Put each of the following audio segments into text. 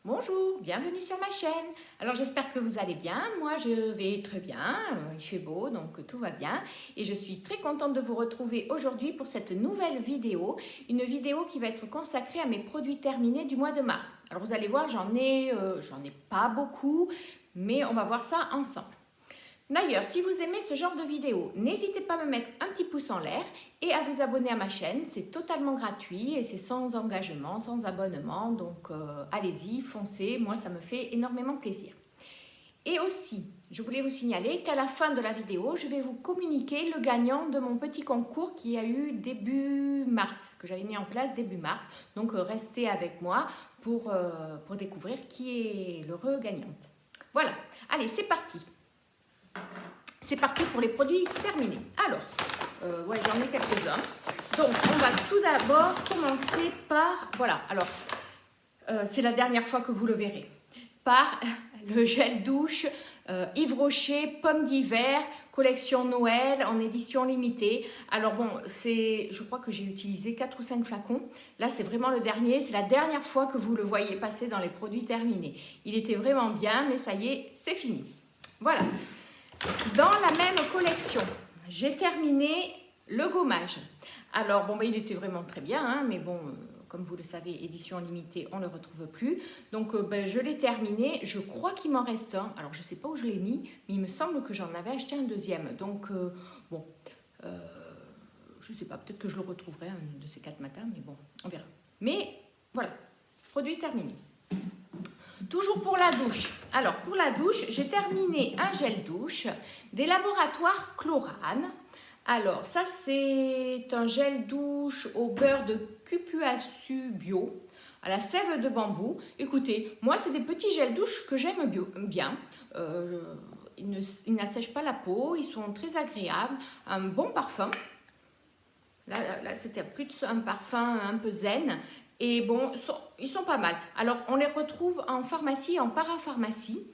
Bonjour, bienvenue sur ma chaîne. Alors j'espère que vous allez bien, moi je vais très bien, il fait beau donc tout va bien et je suis très contente de vous retrouver aujourd'hui pour cette nouvelle vidéo, une vidéo qui va être consacrée à mes produits terminés du mois de mars. Alors vous allez voir, j'en ai pas beaucoup, mais on va voir ça ensemble. D'ailleurs, si vous aimez ce genre de vidéo, n'hésitez pas à me mettre un petit pouce en l'air et à vous abonner à ma chaîne. C'est totalement gratuit et c'est sans engagement, sans abonnement. Donc allez-y, foncez, moi ça me fait énormément plaisir. Et aussi, je voulais vous signaler qu'à la fin de la vidéo, je vais vous communiquer le gagnant de mon petit concours qui a eu début mars, que j'avais mis en place début mars. Donc restez avec moi pour découvrir qui est l'heureux gagnant. Voilà, allez, c'est parti. C'est parti pour les produits terminés. Alors, ouais, j'en ai quelques-uns. Donc, on va tout d'abord commencer par, voilà, alors, c'est la dernière fois que vous le verrez, par le gel douche Yves Rocher Pomme d'hiver, collection Noël en édition limitée. Alors bon, je crois que j'ai utilisé 4 ou 5 flacons. Là, c'est vraiment le dernier. C'est la dernière fois que vous le voyez passer dans les produits terminés. Il était vraiment bien, mais ça y est, c'est fini. Voilà. Dans la même collection, j'ai terminé le gommage. Alors, bon, il était vraiment très bien, hein, mais bon, comme vous le savez, édition limitée, on ne le retrouve plus. Donc, je l'ai terminé. Je crois qu'il m'en reste un. Alors, je ne sais pas où je l'ai mis, mais il me semble que j'en avais acheté un deuxième. Donc, bon, je ne sais pas, peut-être que je le retrouverai un de ces 4 matins, mais bon, on verra. Mais voilà, produit terminé. Toujours pour la douche. Alors, pour la douche, j'ai terminé un gel douche des laboratoires Chlorane. Alors, ça, c'est un gel douche au beurre de cupuaçu bio, à la sève de bambou. Écoutez, moi, c'est des petits gels douche que j'aime bien. Ils n'assèchent pas la peau, ils sont très agréables, un bon parfum. Là c'était plus un parfum un peu zen. Et bon, ils sont pas mal. Alors, on les retrouve en pharmacie, en parapharmacie.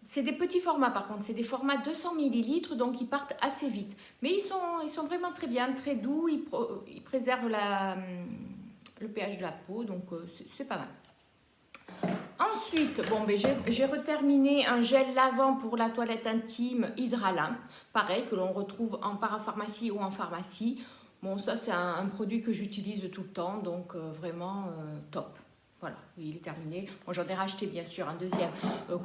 C'est des petits formats par contre, c'est des formats 200 ml, donc ils partent assez vite. Mais ils sont vraiment très bien, très doux, ils préservent le pH de la peau, donc c'est pas mal. Ensuite, bon, j'ai reterminé un gel lavant pour la toilette intime Hydralin, pareil, que l'on retrouve en parapharmacie ou en pharmacie. Bon, ça c'est un produit que j'utilise tout le temps, donc vraiment top. Voilà, il est terminé. Bon, j'en ai racheté bien sûr un deuxième.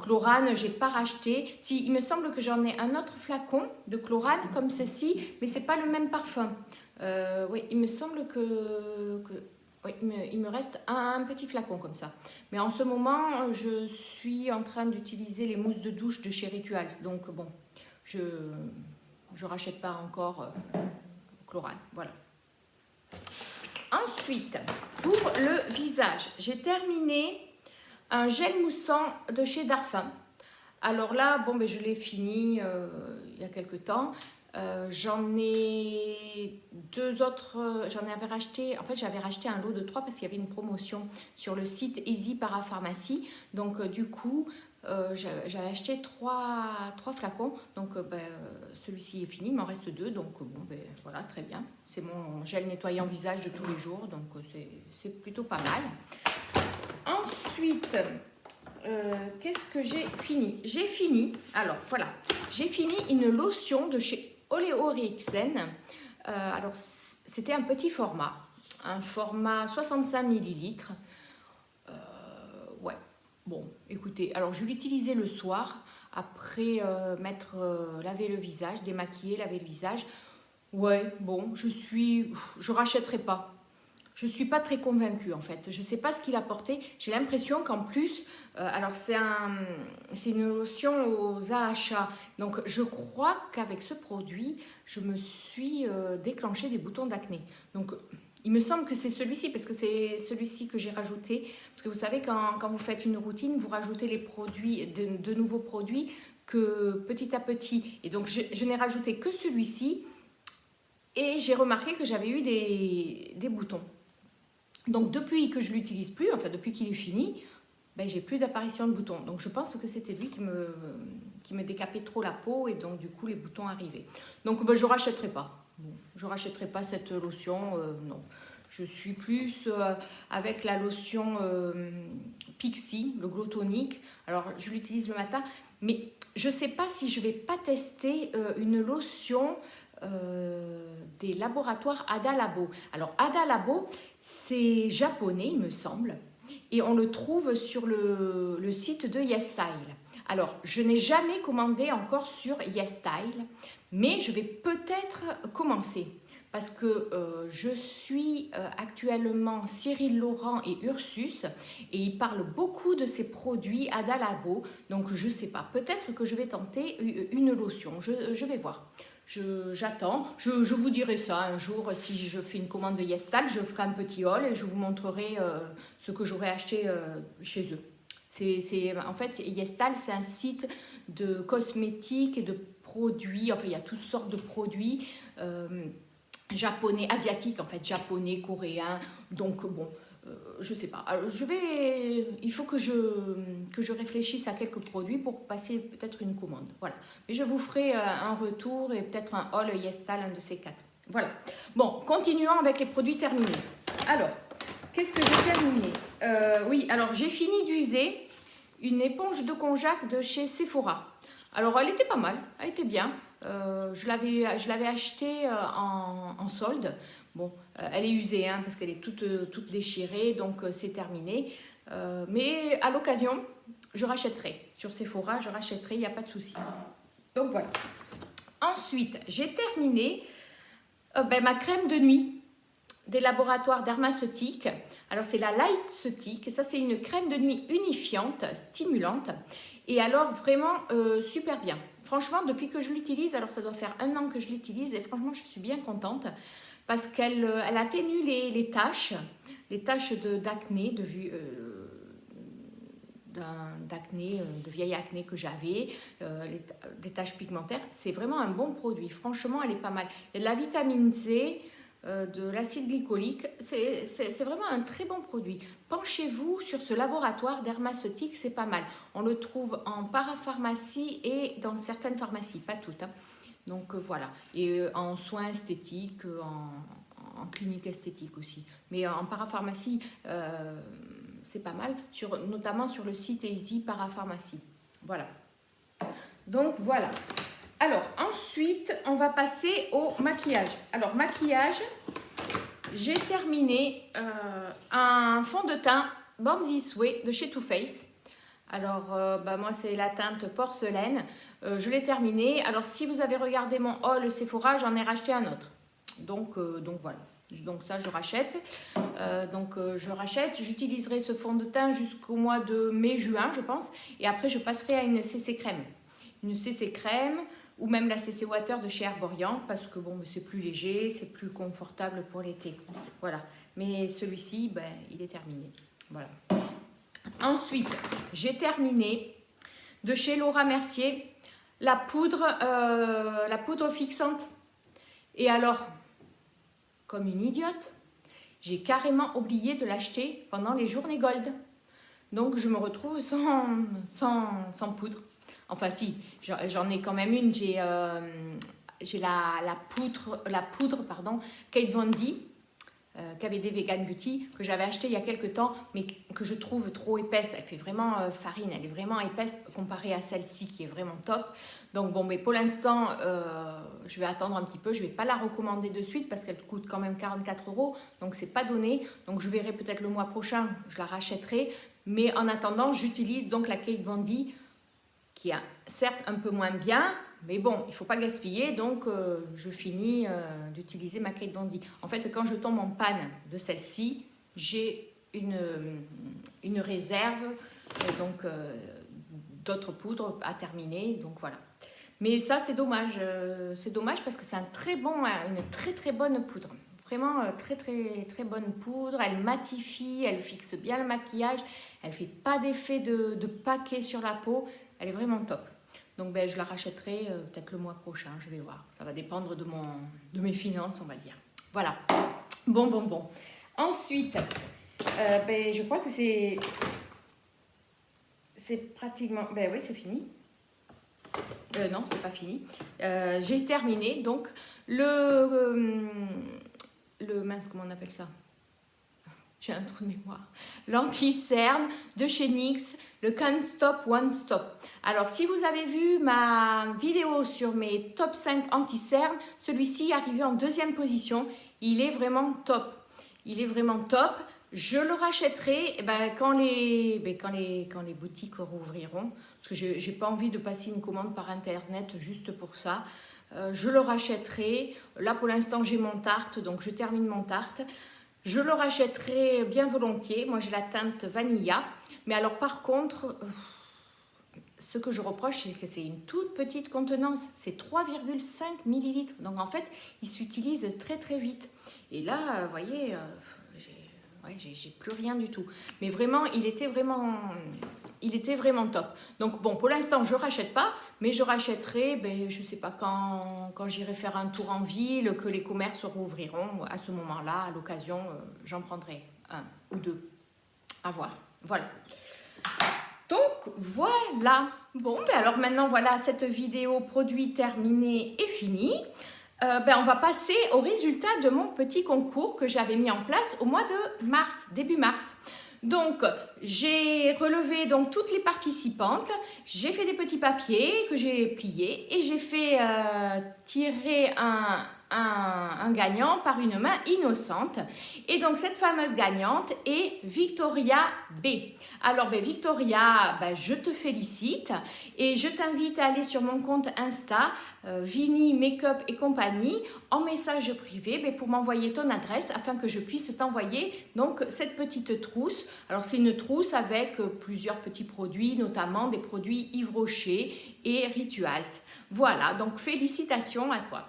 Chlorane, j'ai pas racheté. Si, il me semble que j'en ai un autre flacon de Chlorane comme ceci, mais c'est pas le même parfum. Oui, il me semble oui, il me reste un petit flacon comme ça. Mais en ce moment, je suis en train d'utiliser les mousses de douche de chez Rituals. Donc bon, je rachète pas encore Chlorane. Voilà. Ensuite, pour le visage, j'ai terminé un gel moussant de chez Darphin. Alors là, bon, je l'ai fini il y a quelques temps. J'en ai deux autres, j'en avais racheté, en fait j'avais racheté un lot de 3 parce qu'il y avait une promotion sur le site Easy Parapharmacie. Donc du coup, j'avais acheté 3 flacons, donc celui-ci est fini, il m'en reste 2, donc bon, voilà, très bien. C'est mon gel nettoyant visage de tous les jours, donc c'est plutôt pas mal. Ensuite, qu'est-ce que j'ai fini? J'ai fini, alors voilà, j'ai fini une lotion de chez Oleorixen. Alors, c'était un petit format, un format 65 ml. Ouais, bon, écoutez, alors je l'utilisais le soir, après laver le visage, démaquiller, laver le visage. Ouais, bon, je rachèterai pas. Je ne suis pas très convaincue en fait. Je ne sais pas ce qu'il a apporté. J'ai l'impression qu'en plus, alors c'est une lotion aux AHA. Donc je crois qu'avec ce produit, je me suis déclenché des boutons d'acné. Donc il me semble que c'est celui-ci parce que c'est celui-ci que j'ai rajouté. Parce que vous savez, quand vous faites une routine, vous rajoutez les produits, de nouveaux produits que petit à petit. Et donc je n'ai rajouté que celui-ci. Et j'ai remarqué que j'avais eu des boutons. Donc depuis que je ne l'utilise plus, enfin depuis qu'il est fini, j'ai plus d'apparition de boutons. Donc je pense que c'était lui qui me décapait trop la peau et donc du coup les boutons arrivaient. Donc je ne rachèterai pas. Bon, je ne rachèterai pas cette lotion, non. Je suis plus avec la lotion Pixi, le Glow Tonic. Alors, je l'utilise le matin, mais je ne sais pas si je ne vais pas tester une lotion des laboratoires Ada Labo. Alors, Ada Labo, c'est japonais, il me semble, et on le trouve sur le site de YesStyle. Alors, je n'ai jamais commandé encore sur YesStyle, mais je vais peut-être commencer. Parce que je suis actuellement Cyril Laurent et Ursus et ils parlent beaucoup de ces produits Ada Labo. Donc je ne sais pas, peut-être que je vais tenter une lotion, je vais voir. J'attends, je vous dirai ça un jour si je fais une commande de YesStyle, je ferai un petit haul et je vous montrerai ce que j'aurais acheté chez eux. En fait, YesStyle, c'est un site de cosmétiques et de produits, enfin il y a toutes sortes de produits japonais, asiatiques en fait, japonais, coréens, donc bon, je sais pas. Alors, il faut que je réfléchisse à quelques produits pour passer peut-être une commande, voilà. Mais je vous ferai un retour et peut-être un haul YesStyle, un de ces quatre. Voilà. Bon, continuons avec les produits terminés. Alors, qu'est-ce que j'ai terminé? Oui, alors j'ai fini d'user une éponge de konjac de chez Sephora. Alors, elle était pas mal, elle était bien. Je l'avais achetée en solde. Bon, elle est usée hein, parce qu'elle est toute déchirée, donc c'est terminé. Mais à l'occasion, je rachèterai. Sur Sephora, je rachèterai, il n'y a pas de souci. Donc voilà. Ensuite, j'ai terminé ma crème de nuit des laboratoires Dermaceutique. Alors c'est la Lightceutique, ça c'est une crème de nuit unifiante, stimulante et alors vraiment super bien. Franchement depuis que je l'utilise, alors ça doit faire 1 an que je l'utilise et franchement je suis bien contente parce qu'elle atténue les taches d'acné, d'acné, de vieille acné que j'avais, des taches pigmentaires. C'est vraiment un bon produit, franchement elle est pas mal. Il y a de la vitamine C, de l'acide glycolique, c'est vraiment un très bon produit. Penchez-vous sur ce laboratoire Dermaceutique, c'est pas mal. On le trouve en parapharmacie et dans certaines pharmacies, pas toutes. Hein. Donc voilà, et en soins esthétiques, en clinique esthétique aussi. Mais en parapharmacie, c'est pas mal, notamment sur le site Easy Parapharmacie. Voilà. Donc voilà. Alors ensuite, on va passer au maquillage. Alors maquillage, j'ai terminé un fond de teint Born This Way de chez Too Faced. Alors moi c'est la teinte porcelaine, je l'ai terminé. Alors si vous avez regardé mon haul Sephora, j'en ai racheté un autre. Donc voilà. Donc ça je rachète. Je rachète, j'utiliserai ce fond de teint jusqu'au mois de mai-juin je pense. Et après je passerai à une CC crème. Une CC crème ou même la CC Water de chez Herborian parce que bon, c'est plus léger, c'est plus confortable pour l'été. Voilà. Mais celui-ci, il est terminé. Voilà. Ensuite, j'ai terminé de chez Laura Mercier la poudre fixante. Et alors, comme une idiote, j'ai carrément oublié de l'acheter pendant les journées Gold. Donc, je me retrouve sans poudre. Enfin si, j'en ai quand même une, j'ai la poudre Kate Von D, KVD Vegan Beauty, que j'avais acheté il y a quelques temps, mais que je trouve trop épaisse. Elle fait vraiment farine, elle est vraiment épaisse comparée à celle-ci qui est vraiment top. Donc bon, mais pour l'instant, je vais attendre un petit peu, je ne vais pas la recommander de suite parce qu'elle coûte quand même 44 €, donc c'est pas donné. Donc je verrai peut-être le mois prochain, je la rachèterai. Mais en attendant, j'utilise donc la Kate Von D, qui est certes un peu moins bien, mais bon, il ne faut pas gaspiller, donc je finis d'utiliser ma Kate Von D. En fait, quand je tombe en panne de celle-ci, j'ai une réserve d'autres poudres à terminer, donc voilà. Mais ça, c'est dommage parce que c'est une très très bonne poudre. Vraiment très très très bonne poudre, elle matifie, elle fixe bien le maquillage, elle ne fait pas d'effet de paquet sur la peau. Elle est vraiment top. Donc je la rachèterai peut-être le mois prochain, je vais voir. Ça va dépendre de mes finances, on va dire. Voilà. Bon. Ensuite, je crois que c'est pratiquement... oui, c'est fini. Non, c'est pas fini. J'ai terminé donc le mince, comment on appelle ça? j'ai un trou de mémoire, l'anti-cerne de chez NYX, le Can't Stop One Stop. Alors si vous avez vu ma vidéo sur mes top 5 anti-cerne, celui-ci est arrivé en deuxième position, il est vraiment top. Il est vraiment top. Je le rachèterai quand les boutiques rouvriront, parce que je n'ai pas envie de passer une commande par internet juste pour ça. Je le rachèterai. Là pour l'instant j'ai mon Tarte, donc je termine mon Tarte. Je le rachèterai bien volontiers. Moi j'ai la teinte Vanilla. Mais alors par contre, ce que je reproche, c'est que c'est une toute petite contenance. C'est 3,5 ml. Donc en fait, il s'utilise très très vite. Et là, vous voyez, j'ai plus rien du tout. Mais vraiment, il était vraiment top. Donc bon, pour l'instant, je ne rachète pas, mais je rachèterai, je ne sais pas, quand j'irai faire un tour en ville, que les commerces rouvriront. À ce moment-là, à l'occasion, j'en prendrai un ou deux. À voir. Voilà. Donc voilà. Bon, alors maintenant, voilà, cette vidéo produit terminée et finie. On va passer au résultat de mon petit concours que j'avais mis en place au mois de mars, début mars. Donc, j'ai relevé donc toutes les participantes, j'ai fait des petits papiers que j'ai pliés et j'ai fait tirer un gagnant par une main innocente. Et donc, cette fameuse gagnante est Victoria B. Alors, Victoria, je te félicite et je t'invite à aller sur mon compte Insta, Vini Makeup et compagnie, en message privé pour m'envoyer ton adresse afin que je puisse t'envoyer donc cette petite trousse. Alors, c'est une trousse avec plusieurs petits produits, notamment des produits Yves Rocher et Rituals. Voilà, donc félicitations à toi.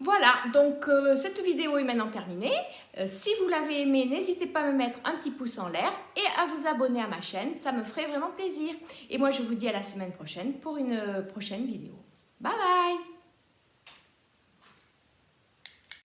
Voilà, donc cette vidéo est maintenant terminée. Si vous l'avez aimée, n'hésitez pas à me mettre un petit pouce en l'air et à vous abonner à ma chaîne, ça me ferait vraiment plaisir. Et moi, je vous dis à la semaine prochaine pour une prochaine vidéo. Bye bye!